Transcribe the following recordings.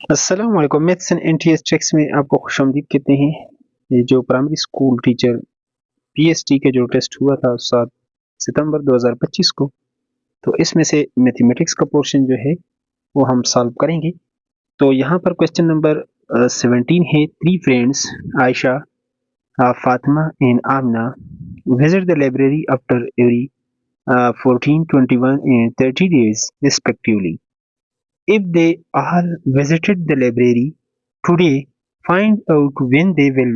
अस्सलाम वालेकुम। Maths and NTS tricks में आपको खुशामदीद कहते हैं। ये जो प्राइमरी स्कूल टीचर पीएसटी के जो टेस्ट हुआ था 7 सितंबर 2025 को, तो इसमें से मैथमेटिक्स का पोर्शन जो है वो हम सॉल्व करेंगे। तो यहाँ पर क्वेश्चन नंबर 17 है। Three friends Ayesha, Fatima and Amna visit the library after every 14, 21 and 30 days respectively. If they all visited the library today, find out when they will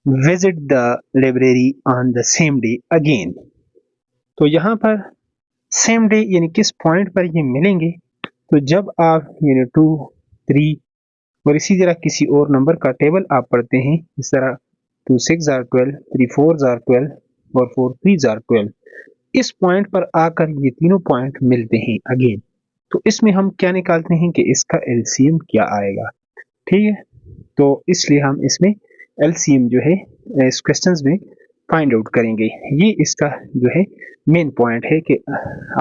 visit the library on the same day again. तो यहाँ पर same day यानी किस point पर ये मिलेंगे? तो जब आप यानी 2, 3 और इसी तरह किसी और नंबर का टेबल आप पढ़ते हैं, इस तरह 2 6 आर 12, 3 4 आर 12 और 4 3 आर 12, इस पॉइंट पर आकर ये तीनों पॉइंट मिलते हैं अगेन। तो इसमें हम क्या निकालते हैं कि इसका एलसीएम क्या आएगा। ठीक है, तो इसलिए हम इसमें एलसीएम जो है इस क्वेश्चंस में फाइंड आउट करेंगे। ये इसका जो है मेन पॉइंट है कि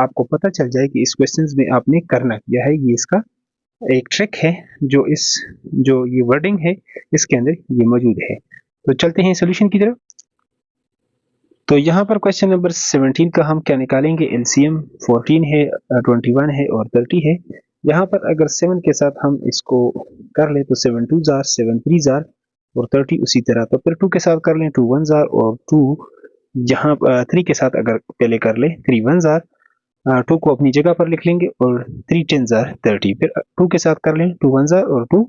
आपको पता चल जाए कि इस क्वेश्चंस में आपने करना किया है। ये इसका एक ट्रिक है जो ये वर्डिंग है इसके अंदर ये मौजूद है। तो चलते हैं सोल्यूशन की तरफ। तो यहाँ पर क्वेश्चन नंबर 17 का हम क्या निकालेंगे? एलसीएम 14 है, 21 है और 30 है। यहाँ पर अगर 7 के साथ हम इसको कर ले तो 7 2 जार, 7 3 जार और 30 उसी तरह। तो फिर 2 के साथ कर लें 2 1 जार और 2 यहाँ 3 के साथ अगर पहले कर ले 3 1 जार, 2 को अपनी जगह पर लिख लेंगे और 3 10 जार 30। फिर 2 के साथ कर लें 2 1 जार और 2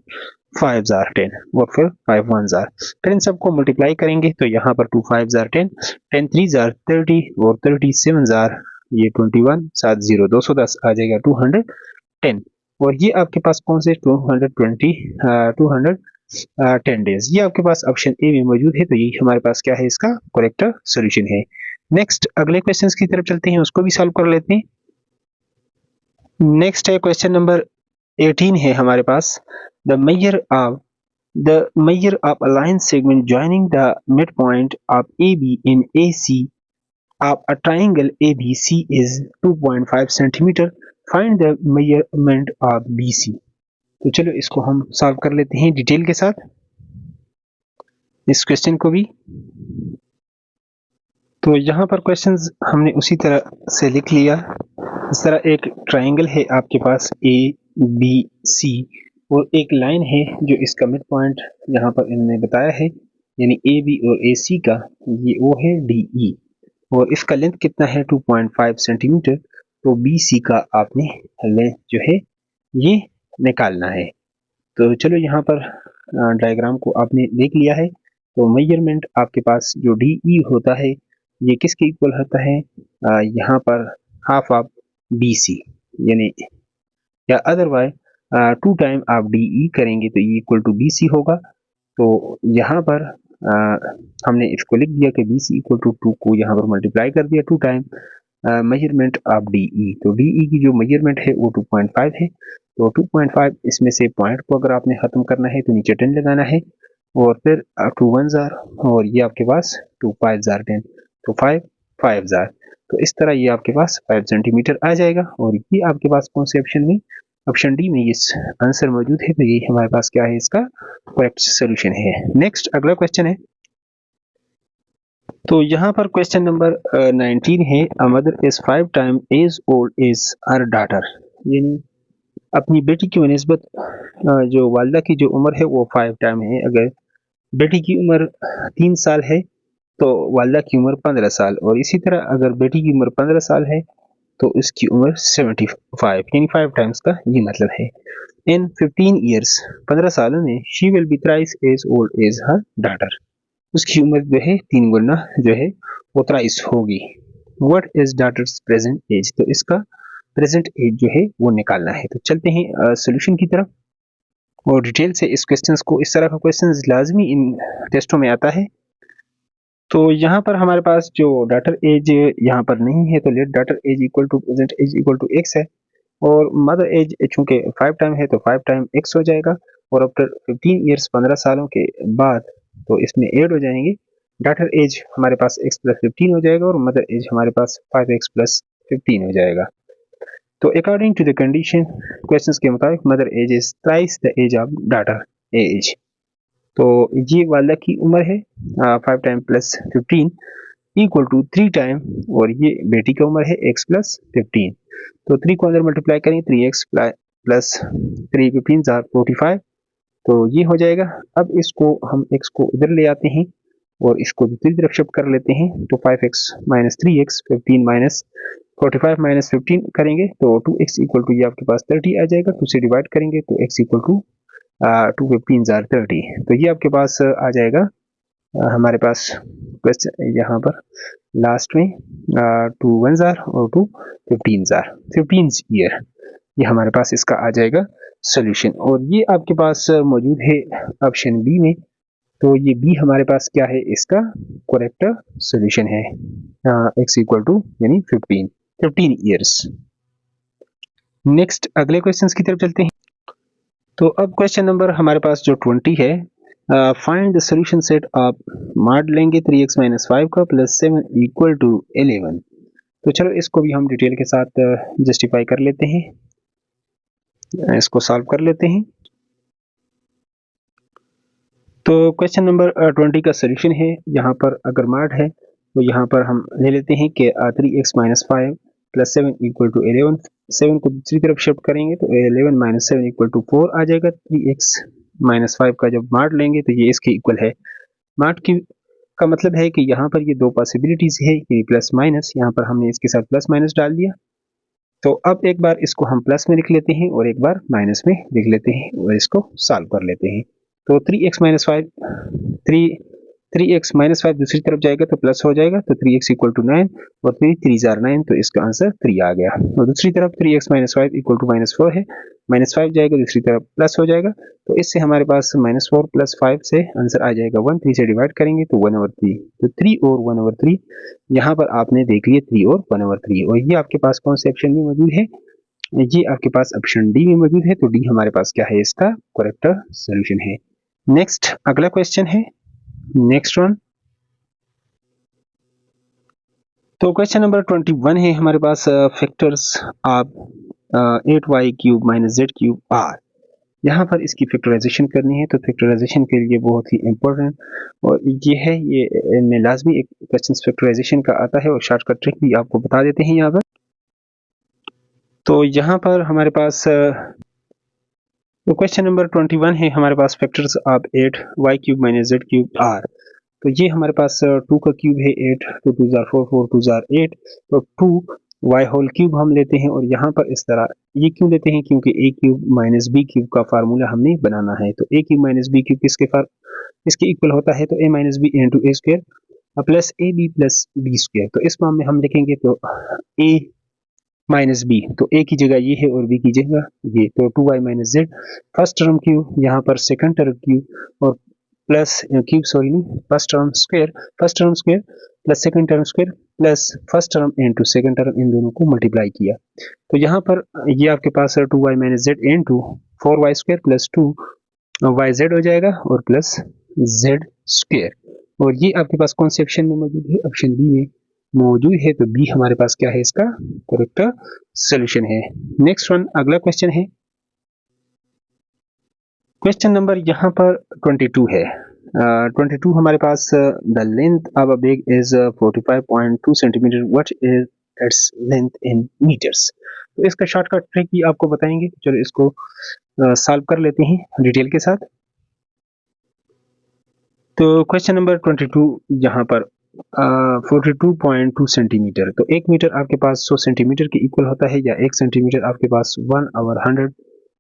5 जार 10 और फिर 5 1 जार। फिर इन सबको मल्टीप्लाई करेंगे तो यहाँ पर 2 5 जार 10, 10 3 जार 30 और 37 जार ये 21, 7 0 210 आ जाएगा 210। और ये आपके पास कौन से 210 डेज, ये आपके पास ऑप्शन ए में मौजूद है। तो ये हमारे पास क्या है? इसका करेक्ट सोल्यूशन है। नेक्स्ट अगले क्वेश्चन की तरफ चलते हैं, उसको भी सॉल्व कर लेते हैं। नेक्स्ट है क्वेश्चन नंबर 18 है हमारे पास। The measure of a line segment joining the midpoint of AB in AC of a triangle ABC is 2.5 centimeter. Find the measurement of BC. तो चलो इसको हम सॉल्व कर लेते हैं डिटेल के साथ इस क्वेश्चन को भी। तो यहाँ पर क्वेश्चंस हमने उसी तरह से लिख लिया। इस तरह एक ट्राइंगल है आपके पास ए बी सी और एक लाइन है जो इसका मिड पॉइंट यहाँ पर इन्होंने बताया है, यानी ए बी और ए सी का ये वो है डी ई और इसका लेंथ कितना है 2.5 सेंटीमीटर। तो बी सी का आपने लेंथ जो है ये निकालना है। तो चलो यहाँ पर डायग्राम को आपने देख लिया है। तो मेजरमेंट आपके पास जो डी ई होता है ये किसके इक्वल होता है? यहाँ पर हाफ ऑफ बी सी, यानी या अदरवाइज 2 टाइम आप डी ई करेंगे तो ये इक्वल टू बी सी होगा। तो यहाँ पर हमने इसको लिख दिया कि बी सी इक्वल टू 2 को यहाँ पर मल्टीप्लाई कर दिया 2 time measurement of D E. तो डी ई की जो मेजरमेंट है वो 2.5 है। तो 2.5 इसमें से पॉइंट को अगर आपने खत्म करना है तो नीचे 10 लगाना है और फिर 2 1 जार और ये आपके पास 2 5 जार 10, तो 5 5 जार। तो इस तरह ये आपके पास 5 सेंटीमीटर आ जाएगा और ये आपके पास कौन से ऑप्शन में? ऑप्शन डी में ये आंसर मौजूद है। तो ये हमारे पास क्या है? इसका करेक्ट सोल्यूशन है। नेक्स्ट अगला क्वेश्चन है। तो यहाँ पर क्वेश्चन नंबर 19 है। A mother is 5 time as old is her daughter, यानी अपनी बेटी की निस्बत जो वालदा की जो उम्र है वो 5 टाइम है। अगर बेटी की उम्र 3 साल है तो वालदा की उम्र 15 साल, और इसी तरह अगर बेटी की उम्र 15 साल है तो उसकी उम्र 75, यानी 5 टाइम्स का ये मतलब है। इन 15 ईयर्स 15 सालों में she will be thrice as old as her daughter, उसकी उम्र जो है 3 गुना जो है वो 23 होगी। What is daughter's present age? तो इसका प्रेजेंट एज जो है वो निकालना है। तो चलते हैं सोल्यूशन की तरफ और डिटेल से इस क्वेश्चंस को, इस तरह का क्वेश्चन लाजमी इन टेस्टों में आता है। तो यहाँ पर हमारे पास जो डाटर एज यहाँ पर नहीं है तो let daughter age equal to present age equal to x है और मदर एज चूंकि 5 टाइम है तो 5 टाइम एक्स हो जाएगा और आफ्टर 15 ईयर्स 15 सालों के बाद तो इसमें ऐड हो जाएंगे। डाटर एज हमारे पास x प्लस 15 हो जाएगा और मदर एज हमारे पास 5x प्लस 15 हो जाएगा। तो according to the condition questions के मुताबिक mother age is thrice the age of daughter age. तो ये वाला की उम्र है 5 time plus 15 equal to 3 time, और ये बेटी की उम्र है x प्लस 15। तो 3 को अंदर मल्टीप्लाई करें 3x प्लस 3 15 45, तो ये हो जाएगा। अब इसको हम x को इधर ले आते हैं और इसको दूसरी तरफ शिफ्ट कर लेते हैं, तो 5x minus 3x 15 minus 45 minus 15 करेंगे तो 2x इक्वल टू ये आपके पास 30 आ जाएगा। 2 से डिवाइड करेंगे तो x इक्वल टू 2 15 30, तो ये आपके पास आ जाएगा हमारे पास क्वेश्चन यहाँ पर लास्ट में 2 1 और 2 15 ईयर, ये हमारे पास इसका आ जाएगा सोल्यूशन। और ये आपके पास मौजूद है ऑप्शन बी में, तो ये बी हमारे पास क्या है, इसका करेक्ट सोल्यूशन है x इक्वल टू यानी 15 ईयर्स। नेक्स्ट अगले क्वेश्चंस की तरफ चलते हैं। तो अब क्वेश्चन नंबर हमारे पास जो 20 है, find the solution set of mod लेंगे 3x माइनस 5 का प्लस 7 इक्वल टू 11। तो चलो इसको भी हम डिटेल के साथ जस्टिफाई कर लेते हैं, इसको सॉल्व कर लेते हैं। तो क्वेश्चन नंबर 20 का सोल्यूशन है, यहाँ पर अगर मॉड है तो यहाँ पर हम ले लेते हैं कि 3x minus 5 plus 7 equal to 11। 7 को दूसरी तरफ शिफ्ट करेंगे तो 11 माइनस 7 इक्वल टू 4 आ जाएगा। 3x माइनस 5 का जब मॉड लेंगे तो ये इसके इक्वल है। मॉड की का मतलब है कि यहाँ पर ये दो पॉसिबिलिटीज है कि प्लस माइनस, यहाँ पर हमने इसके साथ प्लस माइनस डाल दिया। तो अब एक बार इसको हम प्लस में लिख लेते हैं और एक बार माइनस में लिख लेते हैं और इसको सॉल्व कर लेते हैं। तो 3x माइनस 5 3x माइनस 5 दूसरी तरफ जाएगा तो प्लस हो जाएगा, तो 3x इक्वल टू 9 और 3 जार 9, तो इसका आंसर 3 आ गया। और दूसरी तरफ 3x minus 5 equal to minus 4 है, माइनस 5 जाएगा दूसरी तरफ प्लस हो जाएगा, तो इससे हमारे पास माइनस 4 प्लस 5 से आंसर आ जाएगा 1। 3 से डिवाइड करेंगे तो 1/3, तो 3 और 1/3 यहाँ पर आपने देख लिया 3 और 1/3। और ये आपके पास कौन से ऑप्शन में मौजूद है, ये आपके पास ऑप्शन डी में मौजूद है। तो डी हमारे पास क्या है, इसका करेक्ट सोल्यूशन है। नेक्स्ट अगला क्वेश्चन है, नेक्स्ट वन। तो क्वेश्चन नंबर 21 है हमारे पास, factors of 8y cube minus Z cube are. यहाँ पर इसकी फैक्टराइजेशन करनी है, तो फैक्टराइजेशन के लिए बहुत ही इंपॉर्टेंट और ये है, ये लाजमी एक क्वेश्चन फैक्टराइजेशन का आता है और शॉर्टकट ट्रिक भी आपको बता देते हैं यहाँ पर। तो यहाँ पर हमारे पास तो क्वेश्चन नंबर 21 है हमारे पास, factors of 8y cube minus Z cube are. तो ये हमारे पास 2 का क्यूब है 8, तो 2 जार 4, 4 2 जार 8, तो 2y होल क्यूब हम लेते हैं। और यहाँ पर इस तरह ये क्यों लेते हैं, क्योंकि a cube minus b cube का फार्मूला हमने बनाना है। तो a cube minus b cube इसके इक्वल होता है, तो a minus b into a square plus a b plus b square. तो इस फॉर्म में हम लिखेंगे तो a माइनस बी, तो a की जगह ये है और b की जगह ये, तो 2y minus Z first term cube, यहाँ पर सेकंड टर्म क्यूब और प्लस क्यूब सॉरी नहीं first term square plus second term square plus first term into second term, इन दोनों को मल्टीप्लाई किया। तो यहाँ पर ये आपके पास 2y minus Z into 4y square plus 2yz हो जाएगा और प्लस z स्क्वायर। और ये आपके पास कौन से ऑप्शन में मौजूद है, ऑप्शन बी में मौजूद है। तो बी हमारे पास क्या है, इसका करेक्ट सोल्यूशन है। नेक्स्ट वन अगला क्वेश्चन है, क्वेश्चन नंबर यहाँ पर 22 है। 22 हमारे पास, the length of a bag is 45.2 centimetre, what is its length in metres. तो इसका शॉर्टकट ट्रिक भी आपको बताएंगे, चलो इसको सॉल्व कर लेते हैं डिटेल के साथ। तो क्वेश्चन नंबर 22 यहाँ पर 42.2 सेंटीमीटर, तो 1 मीटर आपके पास 100 सेंटीमीटर के इक्वल होता है, या 1 सेंटीमीटर आपके पास 1/100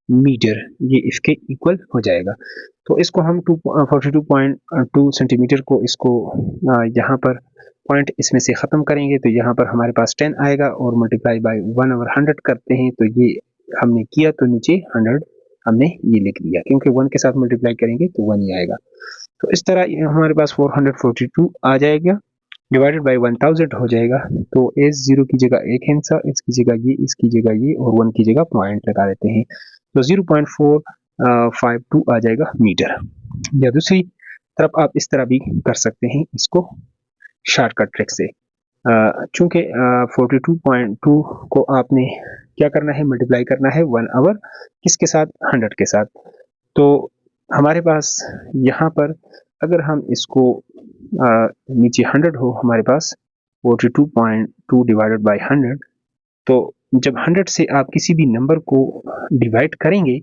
मीटर, ये इसके इक्वल हो जाएगा। तो इसको हम 42.2 सेंटीमीटर को इसको यहाँ पर पॉइंट इसमें से ख़त्म करेंगे, तो यहाँ पर हमारे पास 10 आएगा और मल्टीप्लाई बाय 1/100 करते हैं, तो ये हमने किया, तो नीचे 100 हमने ये लिख दिया, क्योंकि 1 के साथ मल्टीप्लाई करेंगे तो 1 ही आएगा। तो इस तरह हमारे पास 442 आ जाएगा, डिवाइडेड बाय 1000 हो जाएगा। तो एस 0 की जगह एक हिस्सा, इसकी जगह ये, इसकी जगह ये, और 1 की जगह पॉइंट लगा देते हैं, तो 0.452 आ जाएगा मीटर। या दूसरी तरफ आप इस तरह भी कर सकते हैं इसको शॉर्टकट ट्रिक से, चूंकि 42.2 को आपने क्या करना है, मल्टीप्लाई करना है 1 आवर किसके साथ, 100 के साथ। तो हमारे पास यहाँ पर अगर हम इसको नीचे 100 हो हमारे पास 42.2 डिवाइडेड बाई 100, तो जब 100 से आप किसी भी नंबर को डिवाइड करेंगे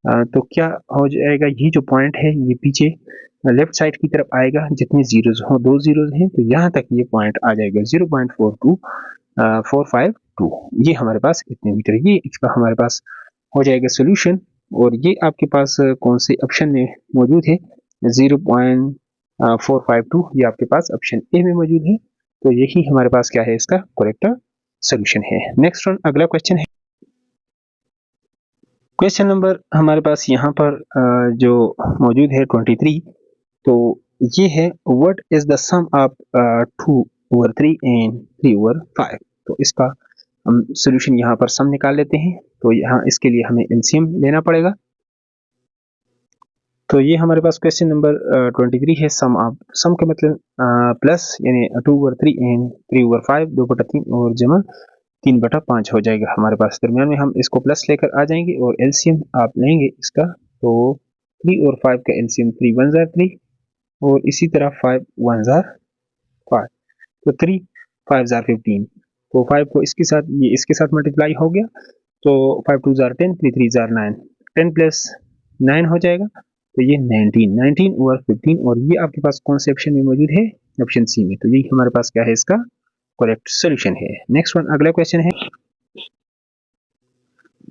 तो क्या हो जाएगा, ये जो पॉइंट है ये पीछे लेफ्ट साइड की तरफ आएगा, जितने जीरोज हो, 2 जीरोज हैं तो यहाँ तक ये पॉइंट आ जाएगा 0.42452, ये हमारे पास इतने मीटर, ये इसका हमारे पास हो जाएगा सोल्यूशन। और ये आपके पास कौन से ऑप्शन में मौजूद है, 0.452, ये आपके पास ऑप्शन ए में मौजूद है। तो यही हमारे पास क्या है, इसका करेक्ट सोल्यूशन है। नेक्स्ट वन, अगला क्वेश्चन है, क्वेश्चन नंबर हमारे पास यहाँ पर जो मौजूद है 23, तो ये है what is the sum of 2/3 and 3/5। तो इसका हम सोल्यूशन यहाँ पर सम निकाल लेते हैं। तो यहाँ इसके लिए हमें एलसीएम लेना पड़ेगा। तो ये हमारे पास क्वेश्चन नंबर 23 है, सम ऑफ, सम का मतलब प्लस यानी 2/3 एंड 3/5, 2/3 और जमा 3/5 हो जाएगा हमारे पास। दरमियान में हम इसको प्लस लेकर आ जाएंगे और एलसीएम आप लेंगे इसका, तो 3 और 5 का एलसीएम 3 1 जार 3 और इसी तरह 5 1 जार 5, तो 3 5 जार 15, तो 5 को इसके साथ, ये इसके साथ मल्टीप्लाई हो गया, तो 5 2 जार 10, 3 3 जार 9, 10 प्लस 9 हो जाएगा, तो ये 19 ओवर 15, और ये आपके पास कौन से ऑप्शन में मौजूद है, ऑप्शन सी में। तो यही हमारे पास क्या है, इसका करेक्ट सोल्यूशन है। नेक्स्ट वन, अगला क्वेश्चन है,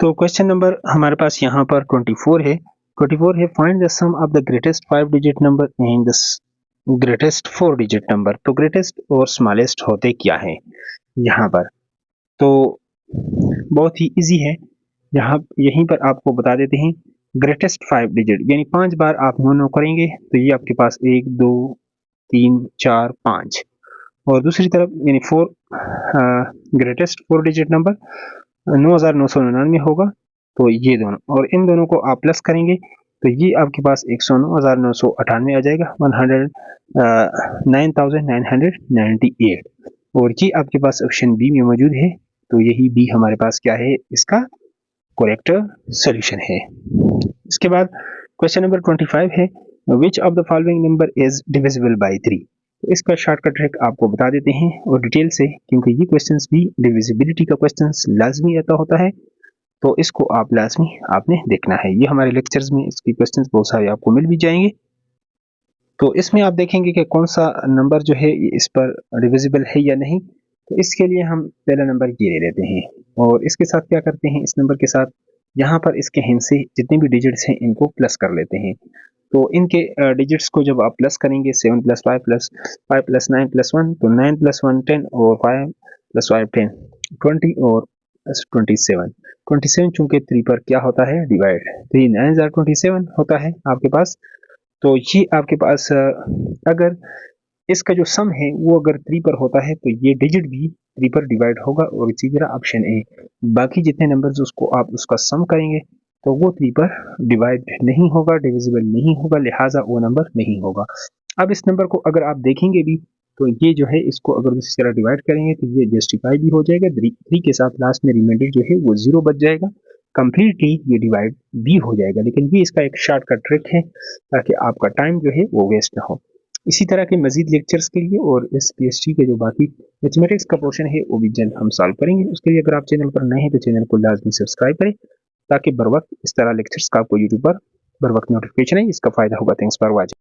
तो क्वेश्चन नंबर हमारे पास यहाँ पर 24 है। 24 है, find the sum of the greatest 5 digit number and the greatest 4 digit number. तो ग्रेटेस्ट और स्मॉलेस्ट होते क्या है यहाँ पर, तो बहुत ही इजी है, यहाँ यहीं पर आपको बता देते हैं। ग्रेटेस्ट 5 डिजिट यानी 5 बार आप नो करेंगे तो ये आपके पास 1 2 3 4 5, और दूसरी तरफ यानी 4 ग्रेटेस्ट 4 डिजिट नंबर 9999 होगा, तो ये दोनों, और इन दोनों को आप प्लस करेंगे तो ये आपके पास 109,998 आ जाएगा, 109,998, और ये आपके पास ऑप्शन बी में मौजूद है। तो यही बी हमारे पास क्या है, इसका करेक्ट सॉल्यूशन है। इसके बाद क्वेश्चन नंबर 25 है, which of the following number is divisible by 3। तो इसका शॉर्टकट ट्रिक आपको बता देते हैं और डिटेल से, क्योंकि ये क्वेश्चंस भी डिविजिबिलिटी का क्वेश्चंस लाजमी आता होता है, तो इसको आप लाजमी आपने देखना है। ये हमारे लेक्चर्स में इसकी क्वेश्चंस बहुत सारे आपको मिल भी जाएंगे। तो इसमें आप देखेंगे कि कौन सा नंबर जो है इस पर डिविजिबल है या नहीं। तो इसके लिए हम पहला नंबर ये ले लेते हैं, और इसके साथ क्या करते हैं, इस नंबर के साथ यहाँ पर इसके हिंद से जितने भी डिजिट्स हैं इनको प्लस कर लेते हैं। तो इनके डिजिट्स को जब आप प्लस करेंगे, 7 + 5 + 5 + 9 + 1, तो 9 + 1 10 और 5 + 5 10, 20 और 27 चूंकि 3 पर क्या होता है, डिवाइड, 3 9 * 27 होता है आपके पास। तो ये आपके पास अगर इसका जो सम है वो अगर 3 पर होता है तो ये डिजिट भी 3 पर डिवाइड होगा, और इसी तरह ऑप्शन ए, बाकी जितने नंबर्स उसको आप उसका सम करेंगे तो वो 3 पर डिवाइड नहीं होगा, डिविजिबल नहीं होगा, लिहाजा वो नंबर नहीं होगा। अब इस नंबर को अगर आप देखेंगे भी तो ये जो है इसको अगर इस तरह डिवाइड करेंगे तो ये जस्टिफाई भी हो जाएगा, 3 के साथ लास्ट में रिमाइंडर जो है वो 0 बच जाएगा, कंप्लीटली ये डिवाइड भी हो जाएगा। लेकिन ये इसका एक शॉर्टकट ट्रिक है ताकि आपका टाइम जो है वो वेस्ट ना हो। इसी तरह के मजीद लेक्चर्स के लिए और इस पीएचडी के जो बाकी मैथमेटिक्स का पोर्शन है वो भी जल्द हम सॉल्व करेंगे। उसके लिए अगर आप चैनल पर नए हैं तो चैनल को लाजमी सब्सक्राइब करें ताकि बर वक्त इस तरह लेक्चर्स का आपको यूट्यूब पर बर वक्त नोटिफिकेशन है, इसका फायदा होगा। Thanks for watching.